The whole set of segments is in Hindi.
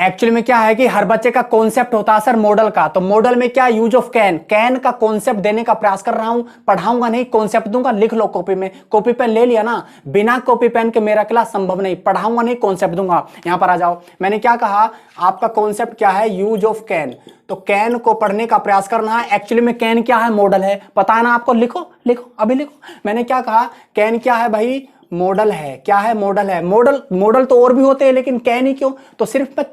एक्चुअली में क्या है कि हर बच्चे का कॉन्सेप्ट होता है सर मॉडल का। तो मॉडल में क्या यूज ऑफ कैन, कैन का कॉन्सेप्ट देने का प्रयास कर रहा हूं। पढ़ाऊंगा नहीं, कॉन्सेप्ट दूंगा, लिख लो कॉपी में। कॉपी पेन ले लिया ना, बिना कॉपी पेन के मेरा क्लास संभव नहीं। पढ़ाऊंगा नहीं, कॉन्सेप्ट दूंगा। यहां पर आ जाओ, मैंने क्या कहा, आपका कॉन्सेप्ट क्या है, यूज ऑफ कैन। तो कैन को पढ़ने का प्रयास करना है। एक्चुअली में कैन क्या है, मॉडल है, पता है ना आपको। लिखो लिखो अभी लिखो। मैंने क्या कहा, कैन क्या है भाई, मॉडल है। क्या है, मॉडल है। मॉडल मॉडल तो और भी होते हैं, लेकिन कैन ही क्यों, तो सिर्फ मैं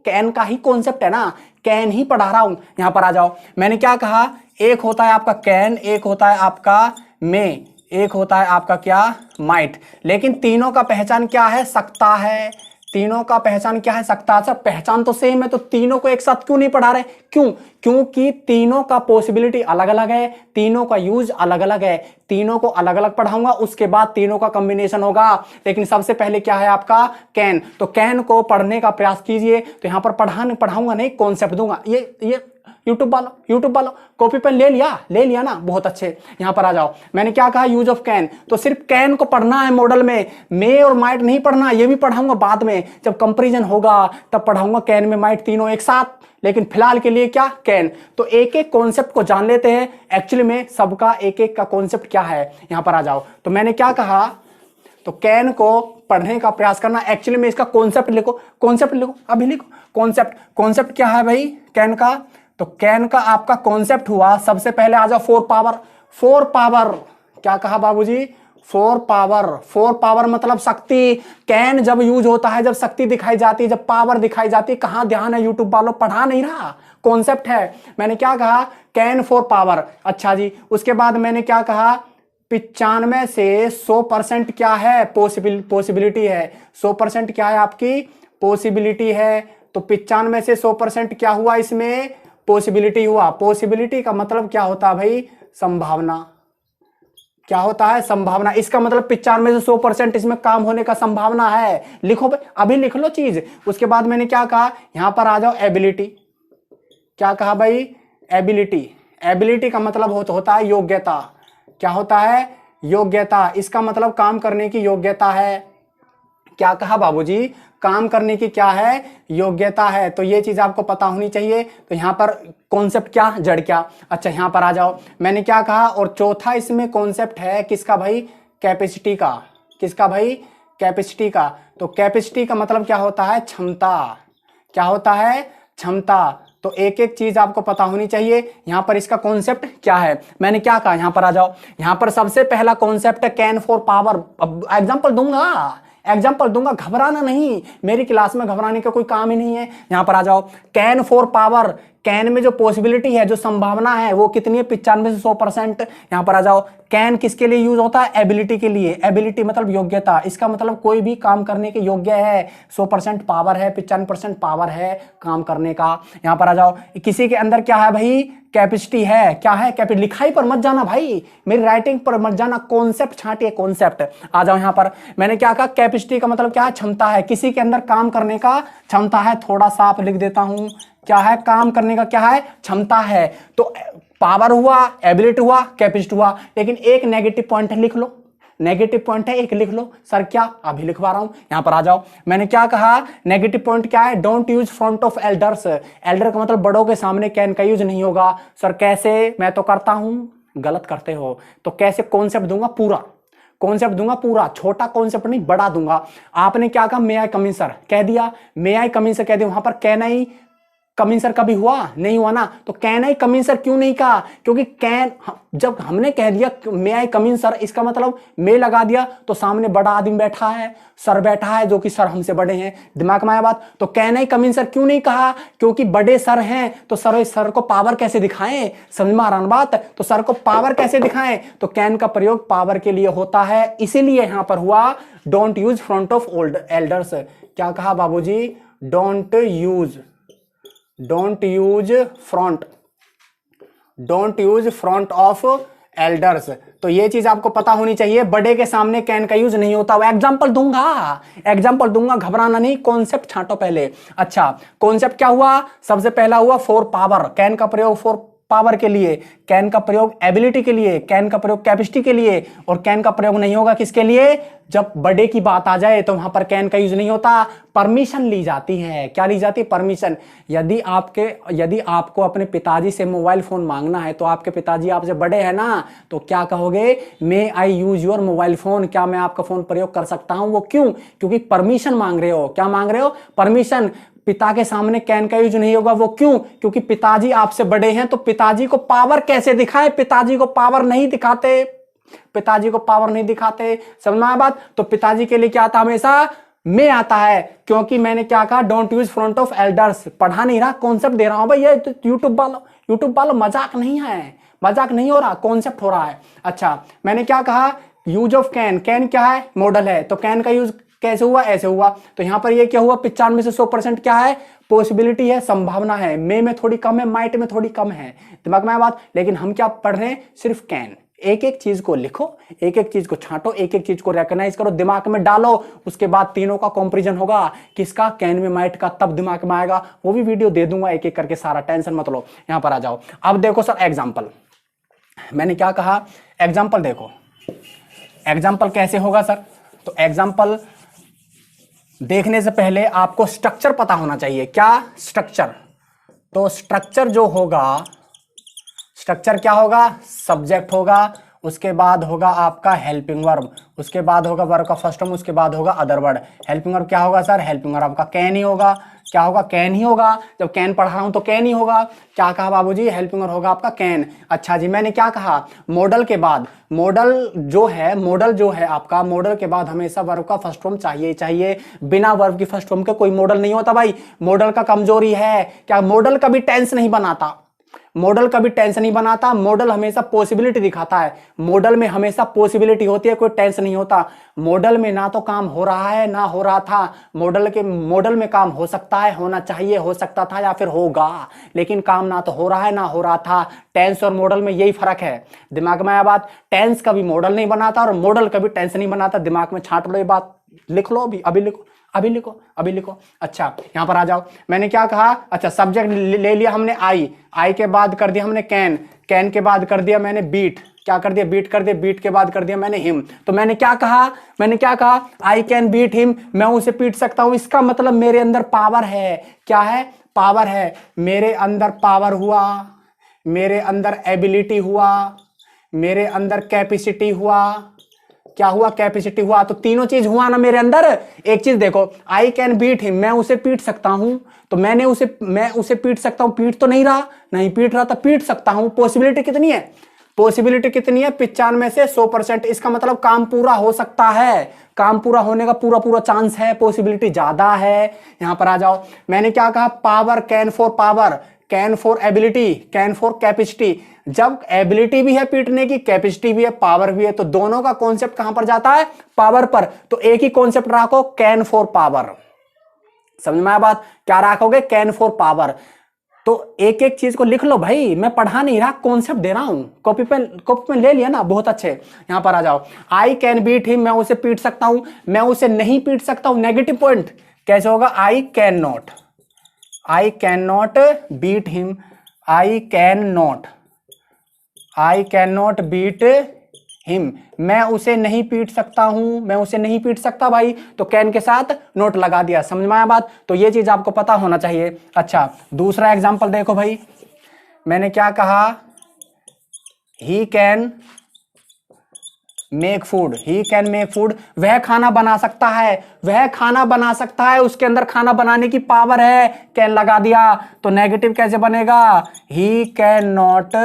कैन का ही कॉन्सेप्ट है ना, कैन ही पढ़ा रहा हूं। यहां पर आ जाओ, मैंने क्या कहा, एक होता है आपका कैन, एक होता है आपका मे, एक होता है आपका क्या, माइट। लेकिन तीनों का पहचान क्या है, सकता है। तीनों का पहचान क्या है, सकता। अच्छा, पहचान तो सेम है, तो तीनों को एक साथ क्यों नहीं पढ़ा रहे, क्यों, क्योंकि तीनों का पॉसिबिलिटी अलग अलग है, तीनों का यूज अलग अलग है। तीनों को अलग अलग पढ़ाऊंगा, उसके बाद तीनों का कॉम्बिनेशन होगा। लेकिन सबसे पहले क्या है आपका, कैन। तो कैन को पढ़ने का प्रयास कीजिए। तो यहां पर पढ़ाऊंगा नहीं, कॉन्सेप्ट दूंगा। ये यूट्यूब वालों कॉपी पेन ले लिया ना, बहुत अच्छे। यहां पर आ जाओ, मैंने क्या कहा, यूज ऑफ कैन। तो सिर्फ कैन को पढ़ना है मॉडल में, मे और माइट नहीं पढ़ना। ये भी पढ़ाऊंगा बाद में, जब कंपैरिजन होगा तब पढ़ाऊंगा कैन में माइट तीनों एक साथ। लेकिन फिलहाल के लिए क्या, कैन। तो एक एक कॉन्सेप्ट को जान लेते हैं। एक्चुअली में सबका एक एक का कॉन्सेप्ट क्या है। यहां पर आ जाओ, तो मैंने क्या कहा, तो कैन को पढ़ने का प्रयास करना। एक्चुअली में इसका कॉन्सेप्ट लिखो, कॉन्सेप्ट लिखो अभी लिखो। कॉन्सेप्ट क्या है भाई कैन का, तो कैन का आपका कॉन्सेप्ट हुआ, सबसे पहले आ जाओ, फोर पावर। क्या कहा बाबूजी, फोर पावर मतलब शक्ति। कैन जब यूज होता है जब शक्ति दिखाई जाती है, जब पावर दिखाई जाती है। कहां ध्यान है यूट्यूब वालों, पढ़ा नहीं रहा, कॉन्सेप्ट है। मैंने क्या कहा, कैन 4 पावर। अच्छा जी, उसके बाद मैंने क्या कहा, 95 से 100% क्या है, पॉसिबिलिटी है। 100% क्या है आपकी, पॉसिबिलिटी है। तो 95 से 100% क्या हुआ, इसमें पॉसिबिलिटी हुआ। पॉसिबिलिटी का मतलब क्या होता है भाई, संभावना। क्या होता है, संभावना। इसका मतलब 95 से 100% इसमें काम होने का संभावना है। लिखो भाई, अभी लिख लो चीज। उसके बाद मैंने क्या कहा, यहां पर आ जाओ, एबिलिटी। क्या कहा भाई, एबिलिटी का मतलब होता है योग्यता। क्या होता है, योग्यता। इसका मतलब काम करने की योग्यता है। क्या कहा बाबूजी, काम करने की क्या है, योग्यता है। तो ये चीज आपको पता होनी चाहिए। तो यहां पर कॉन्सेप्ट क्या, जड़ क्या। अच्छा, यहां पर आ जाओ, मैंने क्या कहा, और चौथा इसमें कॉन्सेप्ट है किसका भाई, कैपेसिटी का। किसका भाई, कैपेसिटी का। तो कैपेसिटी का मतलब क्या होता है, क्षमता। क्या होता है, क्षमता। तो एक एक चीज आपको पता होनी चाहिए। यहां पर इसका कॉन्सेप्ट क्या है, मैंने क्या कहा, यहां पर आ जाओ। यहां पर सबसे पहला कॉन्सेप्ट है कैन 4 पावर। अब एग्जाम्पल दूंगा, घबराना नहीं। मेरी क्लास में घबराने का कोई काम ही नहीं है। यहां पर आ जाओ, कैन 4 पावर। कैन में जो पॉसिबिलिटी है, जो संभावना है, वो कितनी है, 95 से 100%। यहां पर आ जाओ, कैन किसके लिए यूज होता है, एबिलिटी के लिए। एबिलिटी मतलब योग्यता। इसका मतलब कोई भी काम करने के योग्य है। 100% पावर है, 95% पावर है काम करने का। यहां पर आ जाओ, किसी के अंदर क्या है भाई, कैपेसिटी है। क्या है, कैपेसिटी। लिखाई पर मत जाना भाई, मेरी राइटिंग पर मत जाना, कॉन्सेप्ट छांटिए, कॉन्सेप्ट। आ जाओ यहां पर, मैंने क्या कहा, कैपेसिटी का मतलब क्या है, क्षमता है। किसी के अंदर काम करने का क्षमता है। थोड़ा सा आप लिख देता हूं, क्या है, काम करने का क्या है, क्षमता है। तो पावर हुआ, एबिलिटी हुआ, कैपेसिटी हुआ। लेकिन एक नेगेटिव पॉइंट है, लिख लो। नेगेटिव पॉइंट है एक, लिख लो। सर क्या, अभी लिखवा रहा हूं। यहां पर आ जाओ, मैंने क्या कहा, नेगेटिव पॉइंट क्या है, don't use front of elders. Elder का मतलब बड़ों के सामने कैन का यूज नहीं होगा। सर कैसे, मैं तो करता हूं, गलत करते हो। तो कैसे, कॉन्सेप्ट दूंगा पूरा, छोटा कॉन्सेप्ट नहीं, बड़ा दूंगा। आपने क्या कहा, may I come in sir कह दिया, मे आई कम इन सर कह दिया। वहां पर can I come in sir कभी हुआ, नहीं हुआ ना। तो can I come in sir क्यों नहीं कहा, क्योंकि कैन, जब हमने कह दिया मे आई कम इन सर, इसका मतलब मे लगा दिया, तो सामने बड़ा आदमी बैठा है, सर बैठा है, जो कि सर हमसे बड़े हैं। दिमाग में आया बात। तो can I come in sir क्यों नहीं कहा, क्योंकि बड़े सर हैं। तो सर को पावर कैसे दिखाएं, समझ में आ रहा बात। तो सर को पावर कैसे दिखाएं, तो कैन का प्रयोग पावर के लिए होता है। इसीलिए यहां पर हुआ, don't use front of elders. क्या कहा बाबूजी, don't use front of elders. तो ये चीज आपको पता होनी चाहिए, बड़े के सामने कैन का यूज नहीं होता। वो एग्जांपल दूंगा, घबराना नहीं, कॉन्सेप्ट छांटो पहले। अच्छा, कॉन्सेप्ट क्या हुआ, सबसे पहला हुआ 4 पावर। कैन का प्रयोग पावर के लिए, कैन का प्रयोग एबिलिटी के लिए, कैन का प्रयोग कैपेसिटी के लिए, और कैन का प्रयोग नहीं होगा किसके लिए, जब बड़े की बात आ जाए तो वहां पर कैन का यूज नहीं होता, परमिशन ली जाती है। क्या ली जाती है? परमिशन। यदि आपको अपने पिताजी से मोबाइल फोन मांगना है तो आपके पिताजी आपसे बड़े हैं ना, तो क्या कहोगे, मे आई यूज योर मोबाइल फोन, क्या मैं आपका फोन प्रयोग कर सकता हूं? वो क्यों? क्योंकि परमिशन मांग रहे हो। क्या मांग रहे हो? परमिशन। पिता के सामने कैन का यूज नहीं होगा, वो क्यों? क्योंकि पिताजी आपसे बड़े हैं, तो पिताजी को पावर कैसे दिखाए? पिताजी को पावर नहीं दिखाते, पिताजी को पावर नहीं दिखाते। समझ में आया बात? तो पिताजी के लिए क्या आता हमेशा? में आता है, क्योंकि मैंने क्या कहा, don't use front of elders. पढ़ा नहीं रहा, कॉन्सेप्ट दे रहा हूं भाई। ये तो यूट्यूब वालों मजाक नहीं है, मजाक नहीं हो रहा, कॉन्सेप्ट हो रहा है। अच्छा, मैंने क्या कहा, यूज ऑफ कैन। कैन क्या है? मॉडल है। तो कैन का यूज कैसे हुआ? ऐसे हुआ। तो यहां पर ये क्या हुआ, 95 से 100% क्या है? पॉसिबिलिटी है, संभावना है। में थोड़ी कम है, माइट में थोड़ी कम है। दिमाग में बात। लेकिन हम क्या पढ़ रहे हैं? सिर्फ कैन। एक एक चीज को लिखो, एक एक चीज को छांटो, एक एक चीज को रिकॉग्नाइज करो, दिमाग में डालो। उसके बाद तीनों का कंपैरिजन होगा, किसका? कैन में माइट का, तब दिमाग में आएगा। वो भी वीडियो दे दूंगा एक एक करके, सारा टेंशन मत लो। यहां पर आ जाओ। अब देखो सर एग्जाम्पल, मैंने क्या कहा, एग्जाम्पल देखो। एग्जाम्पल कैसे होगा सर? तो एग्जाम्पल देखने से पहले आपको स्ट्रक्चर पता होना चाहिए। क्या स्ट्रक्चर? तो स्ट्रक्चर जो होगा, स्ट्रक्चर क्या होगा? सब्जेक्ट होगा, उसके बाद होगा आपका हेल्पिंग वर्ब, उसके बाद होगा वर्ब का फर्स्ट फॉर्म, उसके बाद होगा अदर वर्ड। हेल्पिंग वर्ब क्या होगा सर? हेल्पिंग वर्ब आपका कैन ही होगा। क्या होगा? कैन ही होगा। जब कैन पढ़ा रहा हूं तो कैन ही होगा। क्या कहा बाबूजी? हेल्पिंग वर्ब होगा आपका कैन। अच्छा जी, मैंने क्या कहा, मॉडल के बाद, मॉडल जो है आपका, मॉडल के बाद हमेशा वर्ब का फर्स्ट फॉर्म चाहिए ही चाहिए। बिना वर्ब की फर्स्ट फॉर्म के कोई मॉडल नहीं होता भाई। मॉडल का कमजोरी है क्या? मॉडल कभी टेंस नहीं बनाता, मॉडल कभी टेंस नहीं बनाता। मॉडल हमेशा पॉसिबिलिटी दिखाता है। मॉडल में हमेशा पॉसिबिलिटी होती है, कोई टेंस नहीं होता। मॉडल में ना तो काम हो रहा है ना हो रहा था। मॉडल में काम हो सकता है, होना चाहिए, हो सकता था या फिर होगा, लेकिन काम ना तो हो रहा है ना हो रहा था। टेंस और मॉडल में यही फर्क है। दिमाग में आया बात? टेंस कभी मॉडल नहीं बनाता और मॉडल कभी टेंस नहीं बनाता। दिमाग में छांट लो ये बात, लिख लो अभी लिखो, अभी लिखो। अच्छा, यहां पर आ जाओ। मैंने क्या कहा? अच्छा, सब्जेक्ट ले लिया हमने आई के बाद कर दिया हमने कैन के बाद कर दिया मैंने बीट। क्या कर दिया? बीट कर दिया। बीट के बाद कर दिया मैंने हिम। तो मैंने क्या कहा? आई कैन बीट हिम, मैं उसे पीट सकता हूं। इसका मतलब मेरे अंदर पावर है। क्या है? पावर है। मेरे अंदर पावर हुआ, मेरे अंदर एबिलिटी हुआ, मेरे अंदर कैपेसिटी हुआ। क्या हुआ? कैपेसिटी हुआ। तो तीनों चीज हुआ ना मेरे अंदर। एक चीज देखो, आई कैन बीट हिम, मैं उसे पीट सकता हूं। तो मैं उसे पीट सकता हूं। पीट तो नहीं रहा, नहीं पीट रहा, तो पीट सकता हूं। पॉसिबिलिटी कितनी है? 95 से 100%। इसका मतलब काम पूरा हो सकता है, काम पूरा होने का पूरा चांस है, पॉसिबिलिटी ज्यादा है। यहां पर आ जाओ। मैंने क्या कहा? Power, can for power, can for ability, can for capacity. जब एबिलिटी भी है पीटने की, कैपेसिटी भी है, पावर भी है, तो दोनों का कॉन्सेप्ट कहां पर जाता है? पावर पर। तो एक ही कॉन्सेप्ट रखो, कैन फॉर पावर। समझ में आया बात? क्या रखोगे? Can for power. तो एक एक चीज को लिख लो भाई, मैं पढ़ा नहीं रहा, कॉन्सेप्ट दे रहा हूं। कॉपी पे ले लिया ना, बहुत अच्छे। यहां पर आ जाओ। आई कैन बीट हिम, मैं उसे पीट सकता हूं। मैं उसे नहीं पीट सकता हूं, नेगेटिव पॉइंट। कैसे होगा? I cannot beat him, I cannot beat him, मैं उसे नहीं पीट सकता हूं, मैं उसे नहीं पीट सकता भाई। तो कैन के साथ नोट लगा दिया। समझ में आया बात? तो ये चीज आपको पता होना चाहिए। अच्छा, दूसरा एग्जांपल देखो भाई। मैंने क्या कहा? ही कैन मेक फूड, वह खाना बना सकता है, उसके अंदर खाना बनाने की पावर है। कैन लगा दिया। तो नेगेटिव कैसे बनेगा? He can not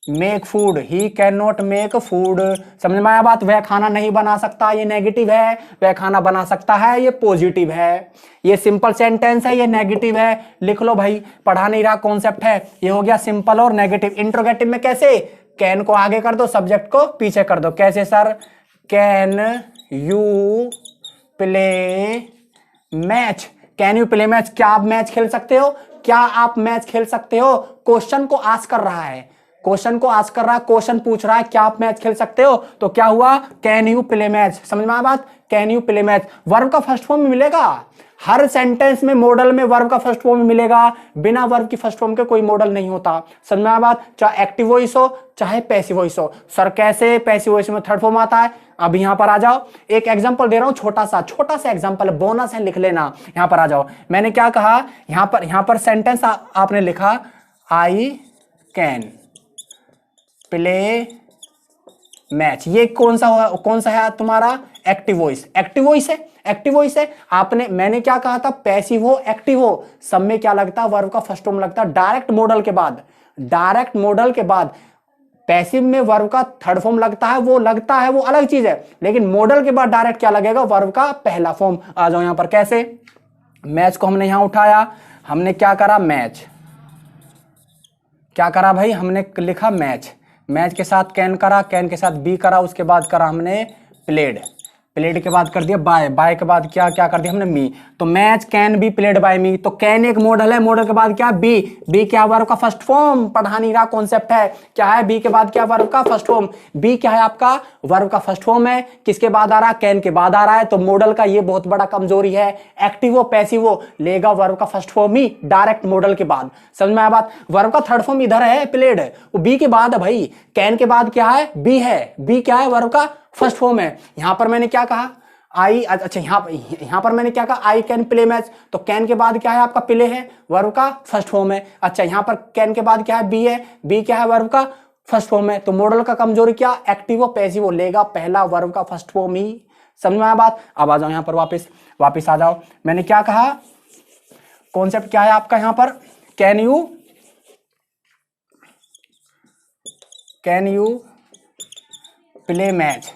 make food, समझ में आया बात? वह खाना नहीं बना सकता, ये नेगेटिव है। वह खाना बना सकता है, ये पॉजिटिव है। ये सिंपल सेंटेंस है, ये नेगेटिव है। लिख लो भाई, पढ़ा नहीं रहा, कॉन्सेप्ट है। ये हो गया सिंपल और नेगेटिव। इंट्रोगेटिव में कैसे? कैन को आगे कर दो, सब्जेक्ट को पीछे कर दो। कैसे sir? Can you play match, क्या आप मैच खेल सकते हो? क्वेश्चन को आस्क कर रहा है। क्वेश्चन को आस्क कर रहा है, क्वेश्चन पूछ रहा है क्या आप मैच खेल सकते हो, तो क्या हुआ, कैन यू प्ले मैच। समझ में आया बात, can you play match. Verb का फर्स्ट फॉर्म मिलेगा हर सेंटेंस में, मॉडल में वर्ब का फर्स्ट फॉर्म मिलेगा, बिना वर्ब की फर्स्ट फॉर्म के कोई मॉडल नहीं होता। समझ में आया बात, चाहे एक्टिव वॉइस हो चाहे पैसिव वॉइस हो। सर कैसे, पैसिव वॉइस में थर्ड फॉर्म आता है। अब यहां पर आ जाओ, एक एग्जांपल दे रहा हूं, छोटा सा एग्जांपल, बोनस है, लिख लेना। यहां पर आ जाओ, मैंने क्या कहा, यहां पर सेंटेंस आपने लिखा आई कैन प्ले मैच। ये कौन सा है तुम्हारा, एक्टिव वॉइस। एक्टिव वॉइस है। मैंने क्या कहा था, पैसिव हो एक्टिव हो, सब में क्या लगता है, वर्ब का फर्स्ट फॉर्म लगता है डायरेक्ट मॉडल के बाद। पैसिव में वर्ब का थर्ड फॉर्म लगता है, वो अलग चीज है, लेकिन मॉडल के बाद डायरेक्ट क्या लगेगा, वर्ब का पहला फॉर्म। आ जाओ यहां पर, कैसे, मैच को हमने यहां उठाया, हमने क्या करा, मैच, क्या करा भाई, हमने लिखा मैच, मैच के साथ कैन करा, कैन के साथ बी करा, उसके बाद करा हमने प्लेड, प्लेड के बाद कर दिया बाय, बाय के बाद क्या क्या कर दिया हमने, मी। तो match can be played by me. तो कैन एक मॉडल है, मॉडल के बाद क्या, बी, बी क्या, वर्ब का फर्स्ट फॉर्म, पढ़ा नहीं रहा, कॉन्सेप्ट है क्या है, बी के बाद क्या, वर्ब का फर्स्ट फॉर्म। बी क्या है आपका, वर्ब का फर्स्ट फॉर्म है, किसके बाद आ रहा है, कैन के बाद आ रहा है। तो मॉडल का ये बहुत बड़ा कमजोरी है, एक्टिव हो पैसिव हो, लेगा वर्ब का फर्स्ट फॉर्म ही डायरेक्ट मॉडल के बाद। समझ में आया बात, वर्ब का थर्ड फॉर्म इधर है प्लेड, वो बी के बाद है भाई, कैन के बाद क्या है, बी है, बी क्या है, वर्ब का फर्स्ट फॉर्म है। यहां पर मैंने क्या कहा, आई, अच्छा यहां पर मैंने क्या कहा, आई कैन प्ले मैच। तो कैन के बाद क्या है आपका, प्ले है, वर्ब का फर्स्ट फॉर्म है। अच्छा यहां पर कैन के बाद क्या है, बी है, बी क्या है, वर्ब का फर्स्ट फॉर्म है। तो मॉडल का कमजोरी क्या, एक्टिव हो पैसिव हो, लेगा पहला वर्ब का फर्स्ट फॉर्म ही। समझ में आया बात। अब आ जाओ यहां पर, वापस आ जाओ। मैंने क्या कहा, कॉन्सेप्ट क्या है आपका यहां पर, can you play match,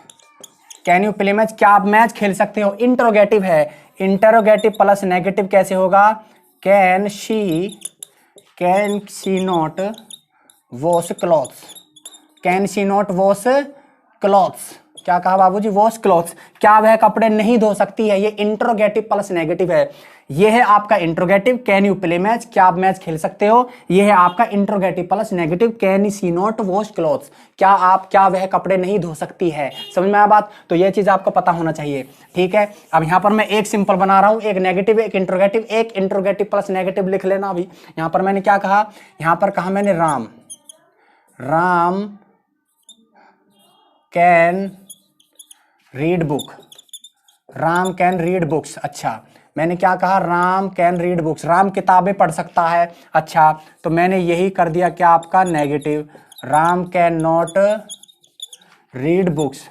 can you play match, क्या आप मैच खेल सकते हो। इंटरोगेटिव है, इंटरोगेटिव प्लस नेगेटिव कैसे होगा, can she not wash clothes, can she not wash clothes. क्या कहा बाबूजी, वॉश क्लॉथ्स, क्या वह कपड़े नहीं धो सकती है। ये इंटरोगेटिव प्लस नेगेटिव है। ये है आपका interrogative, can you play match, क्या आप मैच खेल सकते हो। ये है आपका interrogative plus negative, can she not wash clothes, क्या वह कपड़े नहीं धो सकती है। समझ में आया बात। तो ये चीज आपको पता होना चाहिए, ठीक है। अब यहां पर मैं एक सिंपल बना रहा हूं, एक नेगेटिव एक इंटरोगेटिव, एक इंटरोगेटिव प्लस नेगेटिव लिख लेना। अभी यहां पर मैंने क्या कहा, यहां पर कहा मैंने Ram can read book, Ram can read books. अच्छा मैंने क्या कहा, Ram can read books, Ram किताबें पढ़ सकता है। अच्छा तो मैंने यही कर दिया क्या आपका negative, Ram can not read books.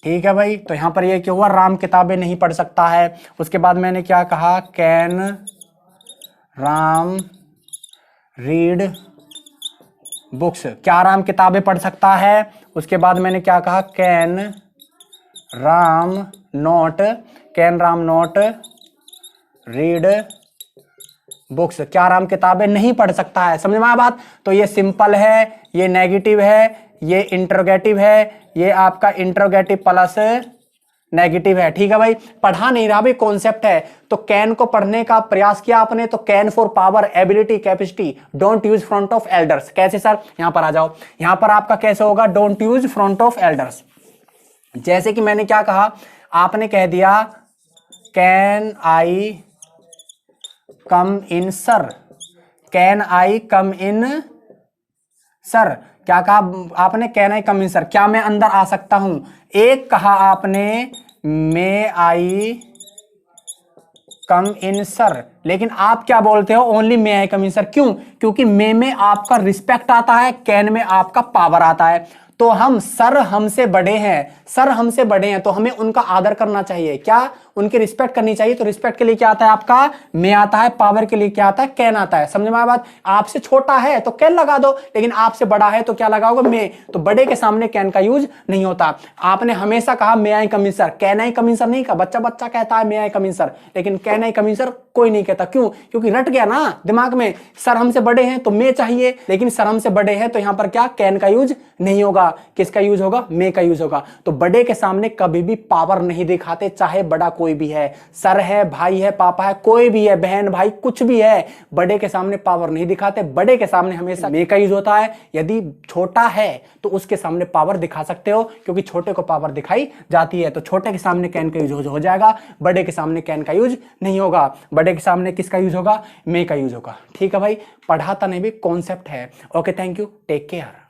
ठीक है भाई। तो यहां पर ये क्या हुआ, राम किताबें नहीं पढ़ सकता है। उसके बाद मैंने क्या कहा, कैन राम रीड बुक्स, क्या राम किताबें पढ़ सकता है। उसके बाद मैंने क्या कहा, can Ram not read books, क्या राम किताबें नहीं पढ़ सकता है। समझ में आया बात। तो ये सिंपल है, ये नेगेटिव है, ये इंटरोगेटिव है, ये आपका इंटरोगेटिव प्लस नेगेटिव है। ठीक है भाई, पढ़ा नहीं रहा भाई, कॉन्सेप्ट है। तो कैन को पढ़ने का प्रयास किया आपने, तो can for power ability capacity, don't use front of elders. कैसे सर, यहां पर आ जाओ। यहां पर आपका कैसे होगा, don't use front of elders. जैसे कि मैंने क्या कहा, आपने कह दिया can I come in sir, can I come in sir. क्या कहा आपने, can I come in sir, क्या मैं अंदर आ सकता हूं। एक कहा आपने मे आई कम इन सर, लेकिन आप क्या बोलते हो, only may I come in sir. क्यों, क्योंकि मे में आपका रिस्पेक्ट आता है, कैन में आपका पावर आता है। तो हम सर हमसे बड़े हैं, तो हमें उनका आदर करना चाहिए, क्या उनकी रिस्पेक्ट करनी चाहिए। तो रिस्पेक्ट के लिए क्या आता है आपका, मे आता है, पावर के लिए क्या आता है, कैन आता है। समझ में आया बात। आपसे छोटा है तो कैन लगा दो, लेकिन आपसे बड़ा है तो क्या लगाओगे, मे। तो बड़े के सामने कैन का यूज नहीं होता। आपने हमेशा कहा may I come in sir, can I come in sir नहीं कहा। बच्चा कहता है may I come in sir, लेकिन can I come in sir कोई नहीं कहता। क्यों, क्योंकि रट गया ना दिमाग में, सर हमसे बड़े हैं तो मे चाहिए, लेकिन सर हमसे बड़े हैं तो यहां पर क्या, कैन का यूज नहीं होगा, किसका यूज होगा, मे का यूज होगा। तो बड़े के सामने कभी भी पावर नहीं दिखाते, चाहे बड़ा कोई कोई भी है, सर है, भाई है, पापा है, कोई भी है, बहन भाई कुछ भी है, बड़े के सामने पावर नहीं दिखाते। बड़े के सामने हमेशा मे का यूज होता है। यदि छोटा है तो उसके सामने पावर दिखा सकते हो, क्योंकि छोटे को पावर दिखाई जाती है। तो छोटे के सामने कैन का यूज हो जाएगा, बड़े के सामने कैन का यूज नहीं होगा। बड़े के सामने किसका यूज होगा? मे का यूज होगा। ठीक है भाई, पढ़ाता नहीं भी कॉन्सेप्ट है। Okay, thank you, take care.